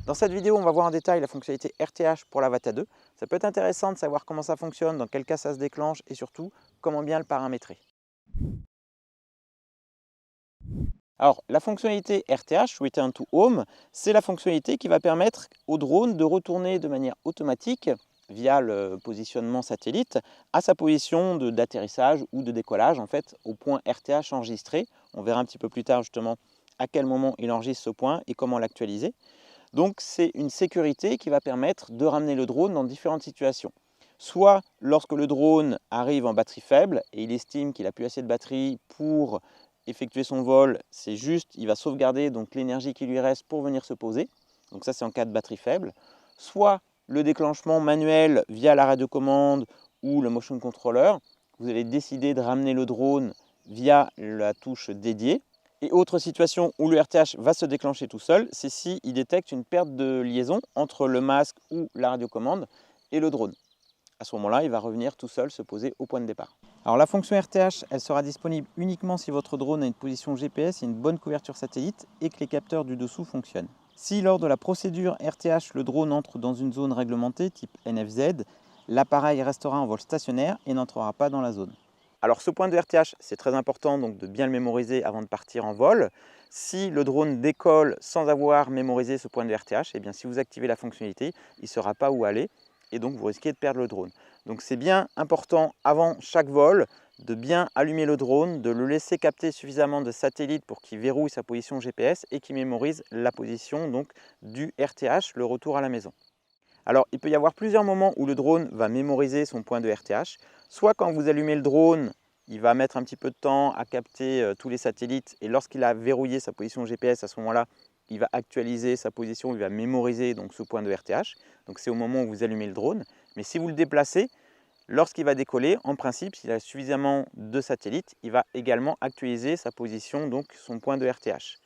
Dans cette vidéo, on va voir en détail la fonctionnalité RTH pour la Vata 2. Ça peut être intéressant de savoir comment ça fonctionne, dans quel cas ça se déclenche et surtout comment bien le paramétrer. Alors, la fonctionnalité RTH, Return to Home, c'est la fonctionnalité qui va permettre au drone de retourner de manière automatique via le positionnement satellite à sa position d'atterrissage ou de décollage en fait au point RTH enregistré. On verra un petit peu plus tard justement à quel moment il enregistre ce point et comment l'actualiser. Donc c'est une sécurité qui va permettre de ramener le drone dans différentes situations. Soit lorsque le drone arrive en batterie faible et il estime qu'il n'a plus assez de batterie pour effectuer son vol, c'est juste, il va sauvegarder donc l'énergie qui lui reste pour venir se poser. Donc ça c'est en cas de batterie faible. Soit le déclenchement manuel via la radiocommande ou le motion controller. Vous allez décider de ramener le drone via la touche dédiée. Et autre situation où le RTH va se déclencher tout seul, c'est s'il détecte une perte de liaison entre le masque ou la radiocommande et le drone. À ce moment-là, il va revenir tout seul se poser au point de départ. Alors la fonction RTH, elle sera disponible uniquement si votre drone a une position GPS et une bonne couverture satellite et que les capteurs du dessous fonctionnent. Si lors de la procédure RTH, le drone entre dans une zone réglementée type NFZ, l'appareil restera en vol stationnaire et n'entrera pas dans la zone. Alors ce point de RTH, c'est très important donc de bien le mémoriser avant de partir en vol. Si le drone décolle sans avoir mémorisé ce point de RTH, eh bien si vous activez la fonctionnalité, il ne saura pas où aller et donc vous risquez de perdre le drone. Donc c'est bien important avant chaque vol de bien allumer le drone, de le laisser capter suffisamment de satellites pour qu'il verrouille sa position GPS et qu'il mémorise la position donc du RTH, le retour à la maison. Alors, il peut y avoir plusieurs moments où le drone va mémoriser son point de RTH. Soit quand vous allumez le drone, il va mettre un petit peu de temps à capter tous les satellites et lorsqu'il a verrouillé sa position GPS, à ce moment-là, il va actualiser sa position, il va mémoriser donc ce point de RTH. Donc c'est au moment où vous allumez le drone. Mais si vous le déplacez, lorsqu'il va décoller, en principe, s'il a suffisamment de satellites, il va également actualiser sa position, donc son point de RTH.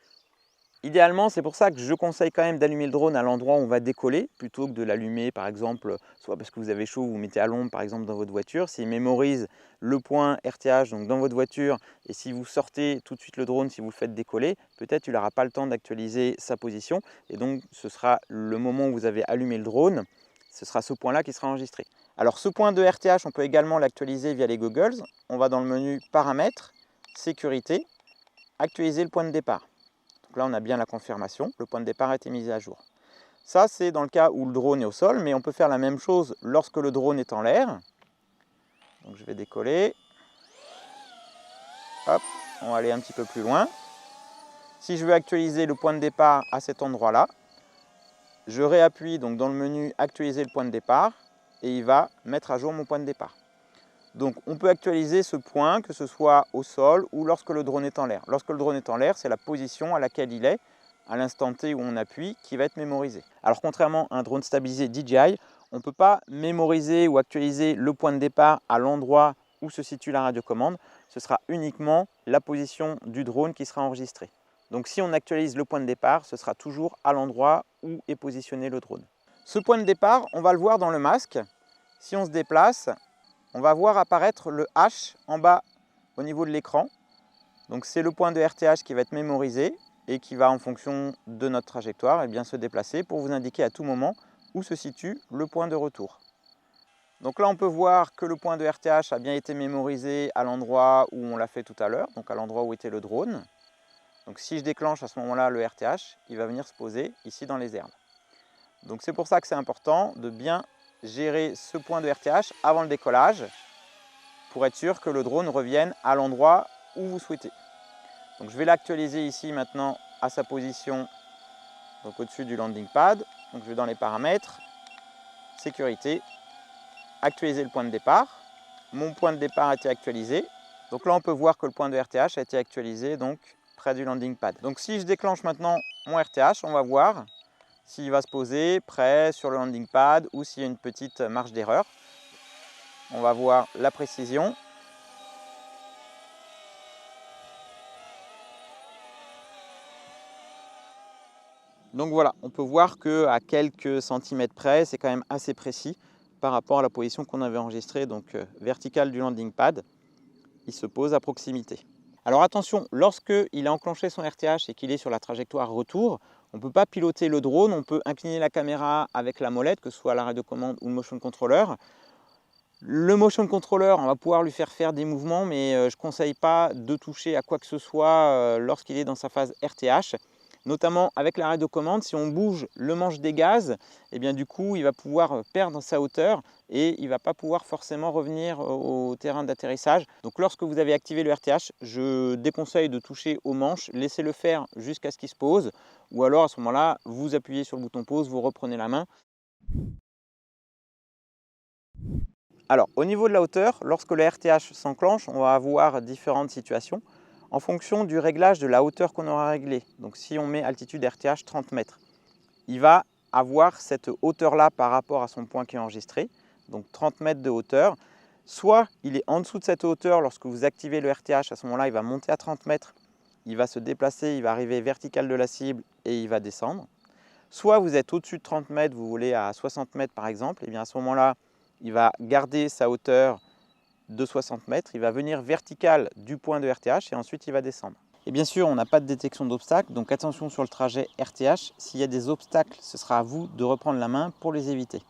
Idéalement, c'est pour ça que je conseille quand même d'allumer le drone à l'endroit où on va décoller, plutôt que de l'allumer par exemple, soit parce que vous avez chaud, vous mettez à l'ombre par exemple dans votre voiture. S'il mémorise le point RTH donc dans votre voiture et si vous sortez tout de suite le drone, si vous le faites décoller, peut-être il n'aura pas le temps d'actualiser sa position et donc ce sera le moment où vous avez allumé le drone, ce sera ce point-là qui sera enregistré. Alors ce point de RTH, on peut également l'actualiser via les goggles. On va dans le menu paramètres, sécurité, actualiser le point de départ. Donc là, on a bien la confirmation, le point de départ a été mis à jour. Ça, c'est dans le cas où le drone est au sol, mais on peut faire la même chose lorsque le drone est en l'air. Donc je vais décoller. Hop, on va aller un petit peu plus loin. Si je veux actualiser le point de départ à cet endroit-là, je réappuie donc dans le menu actualiser le point de départ et il va mettre à jour mon point de départ. Donc on peut actualiser ce point, que ce soit au sol ou lorsque le drone est en l'air. Lorsque le drone est en l'air, c'est la position à laquelle il est, à l'instant T où on appuie, qui va être mémorisé. Alors contrairement à un drone stabilisé DJI, on ne peut pas mémoriser ou actualiser le point de départ à l'endroit où se situe la radiocommande. Ce sera uniquement la position du drone qui sera enregistrée. Donc si on actualise le point de départ, ce sera toujours à l'endroit où est positionné le drone. Ce point de départ, on va le voir dans le masque. Si on se déplace, on va voir apparaître le H en bas au niveau de l'écran. Donc c'est le point de RTH qui va être mémorisé et qui va en fonction de notre trajectoire et bien se déplacer pour vous indiquer à tout moment où se situe le point de retour. Donc là on peut voir que le point de RTH a bien été mémorisé à l'endroit où on l'a fait tout à l'heure, donc à l'endroit où était le drone. Donc si je déclenche à ce moment-là le RTH, il va venir se poser ici dans les herbes. Donc c'est pour ça que c'est important de bien gérer ce point de RTH avant le décollage pour être sûr que le drone revienne à l'endroit où vous souhaitez. Donc je vais l'actualiser ici maintenant à sa position donc au-dessus du landing pad. Donc je vais dans les paramètres, sécurité, actualiser le point de départ. Mon point de départ a été actualisé. Donc là on peut voir que le point de RTH a été actualisé donc près du landing pad. Donc si je déclenche maintenant mon RTH, on va voir s'il va se poser près sur le landing pad ou s'il y a une petite marge d'erreur. On va voir la précision. Donc voilà, on peut voir qu'à quelques centimètres près, c'est quand même assez précis par rapport à la position qu'on avait enregistrée, donc verticale du landing pad. Il se pose à proximité. Alors attention, lorsqu'il a enclenché son RTH et qu'il est sur la trajectoire retour, On ne peut pas piloter le drone, on peut incliner la caméra avec la molette, que ce soit la radiocommande ou le motion controller. Le motion controller, on va pouvoir lui faire des mouvements, mais je ne conseille pas de toucher à quoi que ce soit lorsqu'il est dans sa phase RTH. Notamment avec la radiocommande, si on bouge le manche des gaz, eh bien du coup, il va pouvoir perdre sa hauteur et il ne va pas pouvoir forcément revenir au terrain d'atterrissage. Donc lorsque vous avez activé le RTH, je déconseille de toucher aux manches, laissez-le faire jusqu'à ce qu'il se pose, ou alors à ce moment-là, vous appuyez sur le bouton pause, vous reprenez la main. Alors, au niveau de la hauteur, lorsque le RTH s'enclenche, on va avoir différentes situations en fonction du réglage de la hauteur qu'on aura réglée. Donc, si on met altitude RTH 30 mètres, il va avoir cette hauteur-là par rapport à son point qui est enregistré, donc 30 mètres de hauteur. Soit il est en dessous de cette hauteur lorsque vous activez le RTH, à ce moment-là, il va monter à 30 mètres, il va se déplacer, il va arriver vertical de la cible et il va descendre. Soit vous êtes au-dessus de 30 mètres, vous voulez à 60 mètres par exemple, et bien à ce moment-là, il va garder sa hauteur de 60 mètres, il va venir vertical du point de RTH et ensuite il va descendre. Et bien sûr, on n'a pas de détection d'obstacles, donc attention sur le trajet RTH. S'il y a des obstacles, ce sera à vous de reprendre la main pour les éviter.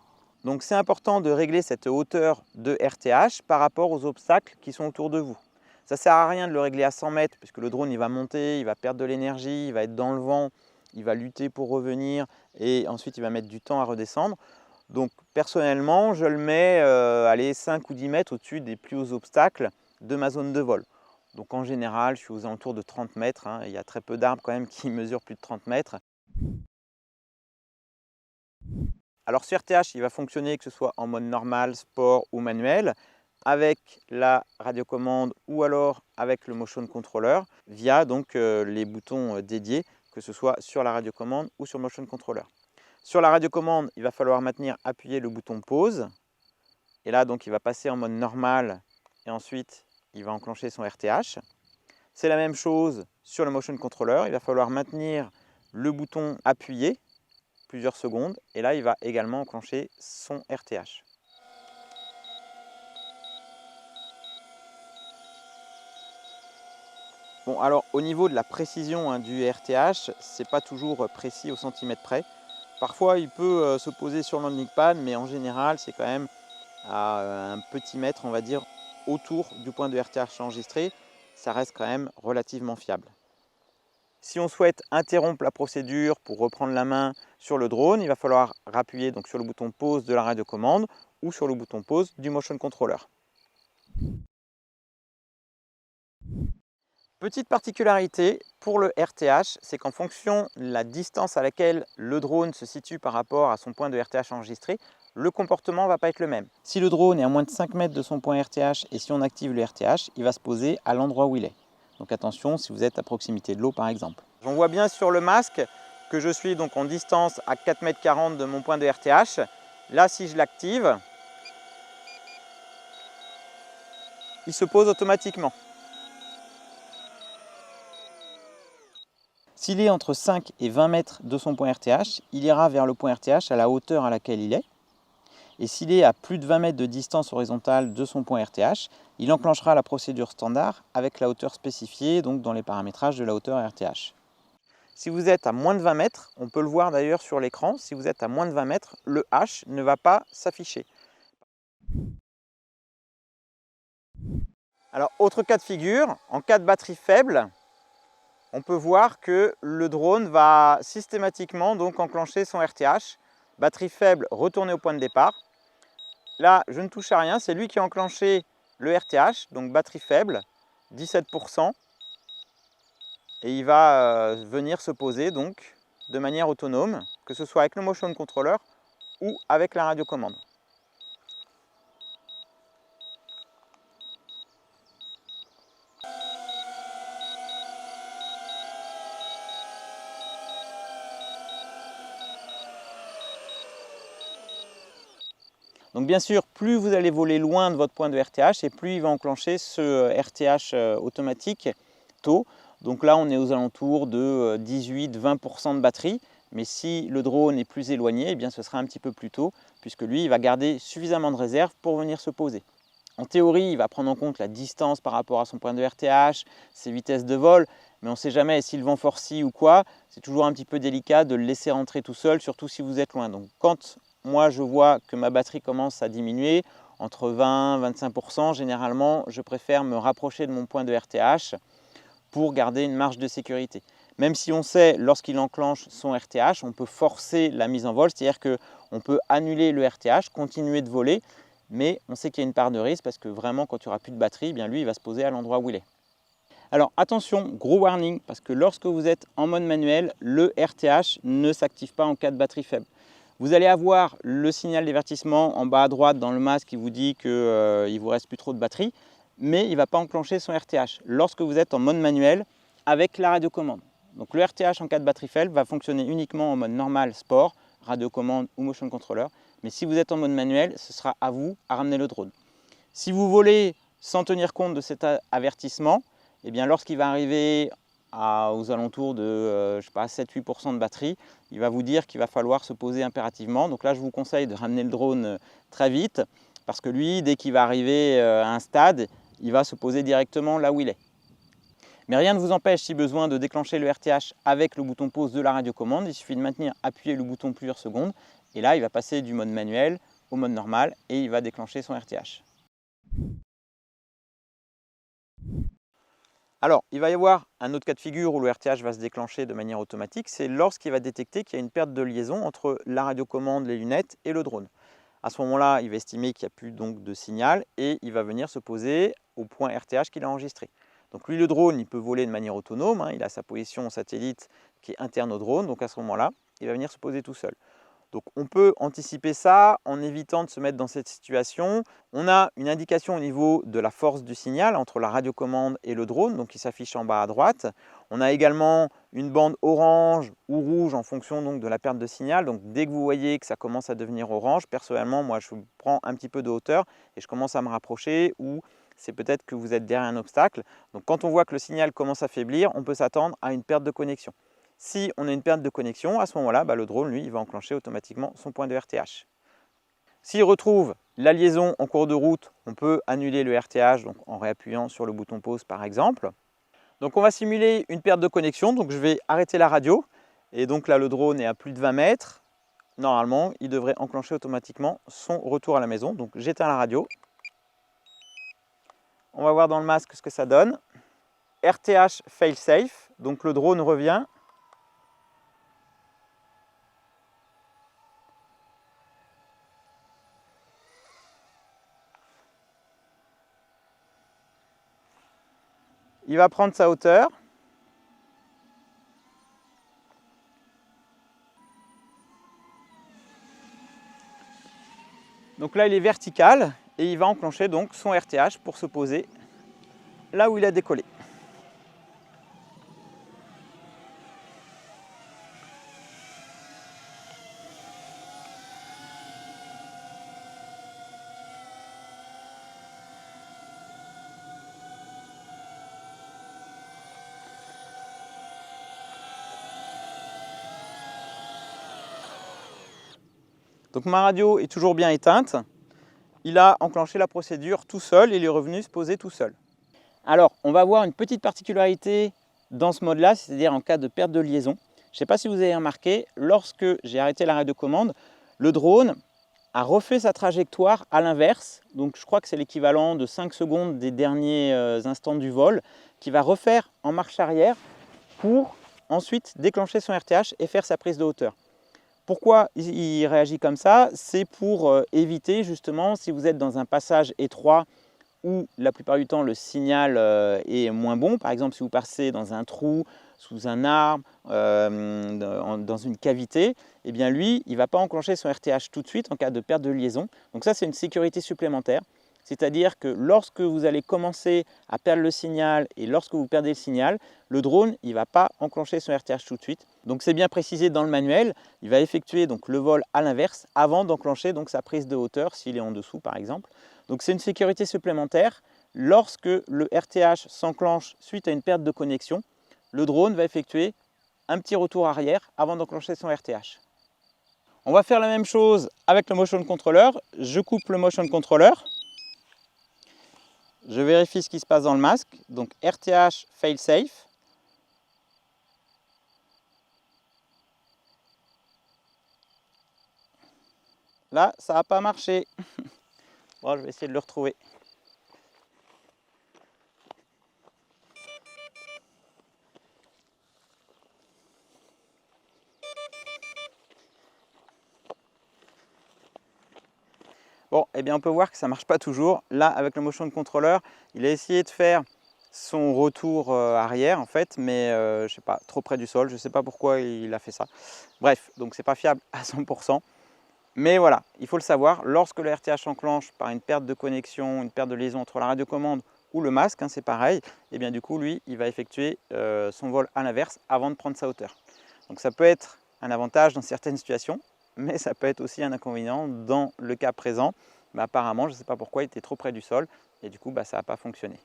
Donc c'est important de régler cette hauteur de RTH par rapport aux obstacles qui sont autour de vous. Ça ne sert à rien de le régler à 100 mètres puisque le drone il va monter, il va perdre de l'énergie, il va être dans le vent, il va lutter pour revenir et ensuite il va mettre du temps à redescendre. Donc personnellement, je le mets 5 ou 10 mètres au-dessus des plus hauts obstacles de ma zone de vol. Donc en général, je suis aux alentours de 30 mètres. Il y a très peu d'arbres quand même qui mesurent plus de 30 mètres. Alors sur RTH, il va fonctionner que ce soit en mode normal, sport ou manuel, avec la radiocommande ou alors avec le motion controller via donc les boutons dédiés, que ce soit sur la radiocommande ou sur le motion controller. Sur la radiocommande, il va falloir maintenir appuyé le bouton pause. Et là, donc, il va passer en mode normal et ensuite, il va enclencher son RTH. C'est la même chose sur le motion controller. Il va falloir maintenir le bouton appuyé plusieurs secondes et là, il va également enclencher son RTH. Bon, alors au niveau de la précision du RTH, c'est pas toujours précis au centimètre près. Parfois, il peut se poser sur le landing pad, mais en général, c'est quand même à un petit mètre, on va dire, autour du point de RTH enregistré. Ça reste quand même relativement fiable. Si on souhaite interrompre la procédure pour reprendre la main sur le drone, il va falloir appuyer donc sur le bouton pause de la radiocommande ou sur le bouton pause du motion controller. Petite particularité pour le RTH, c'est qu'en fonction de la distance à laquelle le drone se situe par rapport à son point de RTH enregistré, le comportement ne va pas être le même. Si le drone est à moins de 5 mètres de son point RTH et si on active le RTH, il va se poser à l'endroit où il est. Donc attention si vous êtes à proximité de l'eau par exemple. On voit bien sur le masque que je suis donc en distance à 4,40 m de mon point de RTH. Là, si je l'active, il se pose automatiquement. S'il est entre 5 et 20 mètres de son point RTH, il ira vers le point RTH à la hauteur à laquelle il est. Et s'il est à plus de 20 mètres de distance horizontale de son point RTH, il enclenchera la procédure standard avec la hauteur spécifiée, donc dans les paramétrages de la hauteur RTH. Si vous êtes à moins de 20 mètres, on peut le voir d'ailleurs sur l'écran, si vous êtes à moins de 20 mètres, le H ne va pas s'afficher. Alors, autre cas de figure, en cas de batterie faible, on peut voir que le drone va systématiquement donc enclencher son RTH. Batterie faible, retourner au point de départ. Là, je ne touche à rien, c'est lui qui a enclenché le RTH, donc batterie faible, 17%. Et il va venir se poser donc de manière autonome, que ce soit avec le motion controller ou avec la radiocommande. Donc bien sûr, plus vous allez voler loin de votre point de RTH et plus il va enclencher ce RTH automatique tôt. Donc là, on est aux alentours de 18-20% de batterie. Mais si le drone est plus éloigné, eh bien, ce sera un petit peu plus tôt, puisque lui, il va garder suffisamment de réserve pour venir se poser. En théorie, il va prendre en compte la distance par rapport à son point de RTH, ses vitesses de vol, mais on ne sait jamais si le vent forcit ou quoi, c'est toujours un petit peu délicat de le laisser rentrer tout seul, surtout si vous êtes loin. Donc quand moi je vois que ma batterie commence à diminuer, entre 20 et 25%, généralement je préfère me rapprocher de mon point de RTH pour garder une marge de sécurité. Même si on sait, lorsqu'il enclenche son RTH, on peut forcer la mise en vol, c'est-à-dire qu'on peut annuler le RTH, continuer de voler, mais on sait qu'il y a une part de risque parce que vraiment, quand il n'y aura plus de batterie, eh bien lui, il va se poser à l'endroit où il est. Alors attention, gros warning, parce que lorsque vous êtes en mode manuel, le RTH ne s'active pas en cas de batterie faible. Vous allez avoir le signal d'avertissement en bas à droite dans le masque qui vous dit qu'il ne vous reste plus trop de batterie, mais il ne va pas enclencher son RTH lorsque vous êtes en mode manuel avec la radiocommande. Donc le RTH en cas de batterie faible va fonctionner uniquement en mode normal, sport, radiocommande ou motion controller. Mais si vous êtes en mode manuel, ce sera à vous à ramener le drone. Si vous volez sans tenir compte de cet avertissement, eh bien lorsqu'il va arriver aux alentours de 7-8% de batterie, il va vous dire qu'il va falloir se poser impérativement. Donc là, je vous conseille de ramener le drone très vite parce que lui, dès qu'il va arriver à un stade, il va se poser directement là où il est. Mais rien ne vous empêche, si besoin, de déclencher le RTH avec le bouton pause de la radiocommande. Il suffit de maintenir appuyé le bouton plusieurs secondes et là, il va passer du mode manuel au mode normal et il va déclencher son RTH. Alors, il va y avoir un autre cas de figure où le RTH va se déclencher de manière automatique, c'est lorsqu'il va détecter qu'il y a une perte de liaison entre la radiocommande, les lunettes et le drone. À ce moment-là, il va estimer qu'il n'y a plus donc de signal et il va venir se poser au point RTH qu'il a enregistré. Donc lui, le drone, il peut voler de manière autonome, il a sa position satellite qui est interne au drone, donc à ce moment-là, il va venir se poser tout seul. Donc on peut anticiper ça en évitant de se mettre dans cette situation. On a une indication au niveau de la force du signal entre la radiocommande et le drone, donc qui s'affiche en bas à droite. On a également une bande orange ou rouge en fonction donc de la perte de signal. Donc dès que vous voyez que ça commence à devenir orange, personnellement, moi je prends un petit peu de hauteur et je commence à me rapprocher, ou c'est peut-être que vous êtes derrière un obstacle. Donc quand on voit que le signal commence à faiblir, on peut s'attendre à une perte de connexion. Si on a une perte de connexion, à ce moment-là, le drone, lui, il va enclencher automatiquement son point de RTH. S'il retrouve la liaison en cours de route, on peut annuler le RTH donc en réappuyant sur le bouton pause par exemple. Donc on va simuler une perte de connexion, donc je vais arrêter la radio et donc là le drone est à plus de 20 mètres. Normalement, il devrait enclencher automatiquement son retour à la maison. Donc j'éteins la radio. On va voir dans le masque ce que ça donne. RTH fail-safe, donc le drone revient. Il va prendre sa hauteur. Donc là, il est vertical et il va enclencher donc son RTH pour se poser là où il a décollé. Donc ma radio est toujours bien éteinte. Il a enclenché la procédure tout seul et il est revenu se poser tout seul. Alors, on va avoir une petite particularité dans ce mode-là, c'est-à-dire en cas de perte de liaison. Je ne sais pas si vous avez remarqué, lorsque j'ai arrêté la radiocommande, le drone a refait sa trajectoire à l'inverse. Donc je crois que c'est l'équivalent de 5 secondes des derniers instants du vol, qui va refaire en marche arrière pour ensuite déclencher son RTH et faire sa prise de hauteur. Pourquoi il réagit comme ça? C'est pour éviter justement, si vous êtes dans un passage étroit où la plupart du temps le signal est moins bon, par exemple si vous passez dans un trou, sous un arbre, dans une cavité, eh bien lui, il ne va pas enclencher son RTH tout de suite en cas de perte de liaison. Donc ça, c'est une sécurité supplémentaire. C'est-à-dire que lorsque vous allez commencer à perdre le signal et lorsque vous perdez le signal, le drone il ne va pas enclencher son RTH tout de suite. Donc c'est bien précisé dans le manuel, il va effectuer donc le vol à l'inverse avant d'enclencher donc sa prise de hauteur s'il est en dessous par exemple. Donc c'est une sécurité supplémentaire. Lorsque le RTH s'enclenche suite à une perte de connexion, le drone va effectuer un petit retour arrière avant d'enclencher son RTH. On va faire la même chose avec le motion controller. Je coupe le motion controller. Je vérifie ce qui se passe dans le masque, donc RTH fail-safe. là, ça n'a pas marché. Bon, je vais essayer de le retrouver. Bon, eh bien on peut voir que ça ne marche pas toujours. Là, avec le motion controller, il a essayé de faire son retour arrière en fait, mais je ne sais pas, trop près du sol. Je ne sais pas pourquoi il a fait ça. Bref, donc c'est pas fiable à 100%. Mais voilà, il faut le savoir, lorsque le RTH s'enclenche par une perte de connexion, une perte de liaison entre la radiocommande ou le masque, hein, c'est pareil, et bien du coup, lui, il va effectuer son vol à l'inverse avant de prendre sa hauteur. Donc ça peut être un avantage dans certaines situations, mais ça peut être aussi un inconvénient dans le cas présent. Bah, apparemment, je ne sais pas pourquoi, il était trop près du sol, et du coup, bah, ça n'a pas fonctionné.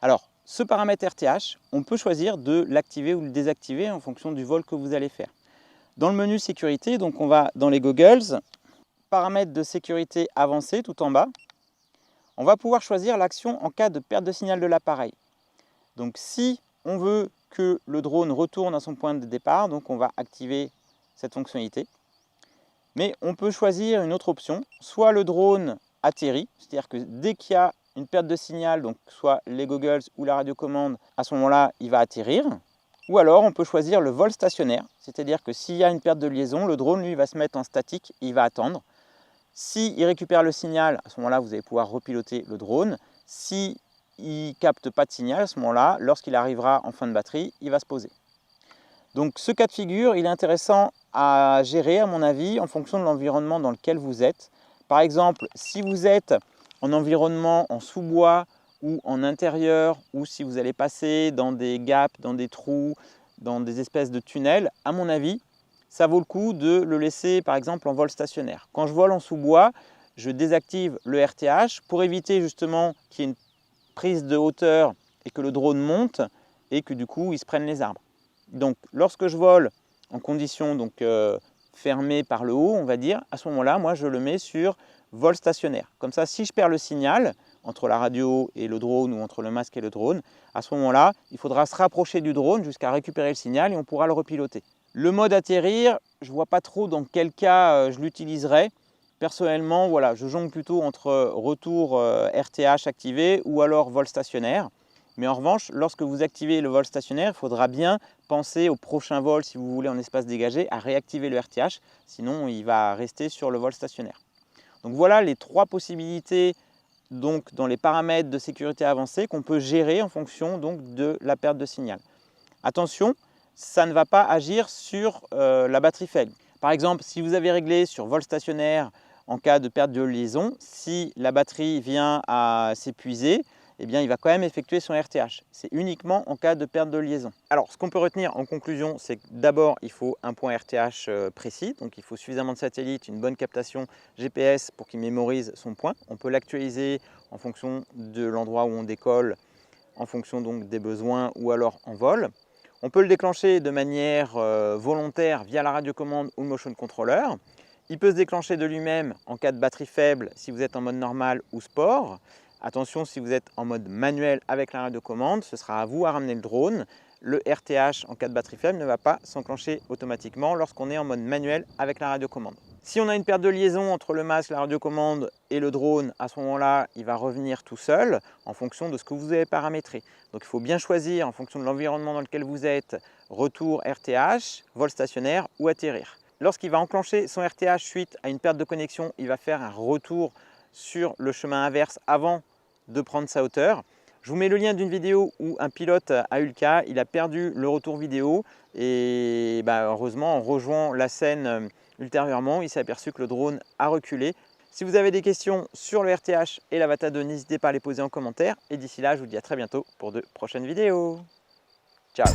Alors, ce paramètre RTH, on peut choisir de l'activer ou le désactiver en fonction du vol que vous allez faire. Dans le menu sécurité, donc on va dans les goggles, paramètres de sécurité avancés tout en bas. On va pouvoir choisir l'action en cas de perte de signal de l'appareil. Donc si on veut que le drone retourne à son point de départ, donc on va activer cette fonctionnalité. Mais on peut choisir une autre option, soit le drone atterrit, c'est-à-dire que dès qu'il y a une perte de signal, donc soit les goggles ou la radiocommande, à ce moment-là, il va atterrir. Ou alors, on peut choisir le vol stationnaire, c'est-à-dire que s'il y a une perte de liaison, le drone, lui, va se mettre en statique et il va attendre. S'il récupère le signal, à ce moment-là, vous allez pouvoir repiloter le drone. S'il ne capte pas de signal, à ce moment-là, lorsqu'il arrivera en fin de batterie, il va se poser. Donc, ce cas de figure, il est intéressant à gérer, à mon avis, en fonction de l'environnement dans lequel vous êtes. Par exemple, si vous êtes en environnement en sous-bois, ou en intérieur, ou si vous allez passer dans des gaps, dans des trous, dans des espèces de tunnels, à mon avis, ça vaut le coup de le laisser par exemple en vol stationnaire. Quand je vole en sous-bois, je désactive le RTH pour éviter justement qu'il y ait une prise de hauteur et que le drone monte et que du coup il se prenne les arbres. Donc lorsque je vole en conditions fermées par le haut, on va dire, à ce moment-là, moi je le mets sur vol stationnaire. Comme ça, si je perds le signal, entre la radio et le drone ou entre le masque et le drone, à ce moment-là, il faudra se rapprocher du drone jusqu'à récupérer le signal et on pourra le repiloter. Le mode atterrir, je ne vois pas trop dans quel cas je l'utiliserai. Personnellement, voilà, je jongle plutôt entre retour RTH activé ou alors vol stationnaire. Mais en revanche, lorsque vous activez le vol stationnaire, il faudra bien penser au prochain vol, si vous voulez en espace dégagé, à réactiver le RTH, sinon il va rester sur le vol stationnaire. Donc voilà les trois possibilités donc dans les paramètres de sécurité avancés qu'on peut gérer en fonction donc de la perte de signal. Attention, ça ne va pas agir sur la batterie faible. Par exemple, si vous avez réglé sur vol stationnaire en cas de perte de liaison, si la batterie vient à s'épuiser, eh bien, il va quand même effectuer son RTH. C'est uniquement en cas de perte de liaison. Alors, ce qu'on peut retenir en conclusion, c'est que d'abord, il faut un point RTH précis. Donc, il faut suffisamment de satellites, une bonne captation GPS pour qu'il mémorise son point. On peut l'actualiser en fonction de l'endroit où on décolle, en fonction donc des besoins ou alors en vol. On peut le déclencher de manière volontaire via la radiocommande ou le motion controller. Il peut se déclencher de lui-même en cas de batterie faible si vous êtes en mode normal ou sport. Attention, si vous êtes en mode manuel avec la radiocommande, ce sera à vous à ramener le drone. Le RTH en cas de batterie faible ne va pas s'enclencher automatiquement lorsqu'on est en mode manuel avec la radiocommande. Si on a une perte de liaison entre le masque, la radiocommande et le drone, à ce moment-là, il va revenir tout seul en fonction de ce que vous avez paramétré. Donc il faut bien choisir en fonction de l'environnement dans lequel vous êtes, retour RTH, vol stationnaire ou atterrir. Lorsqu'il va enclencher son RTH suite à une perte de connexion, il va faire un retour sur le chemin inverse avant de prendre sa hauteur. Je vous mets le lien d'une vidéo où un pilote a eu le cas, il a perdu le retour vidéo et heureusement en rejoignant la scène ultérieurement, il s'est aperçu que le drone a reculé. Si vous avez des questions sur le RTH et la VATA 2, n'hésitez pas à les poser en commentaire et d'ici là, je vous dis à très bientôt pour de prochaines vidéos. Ciao!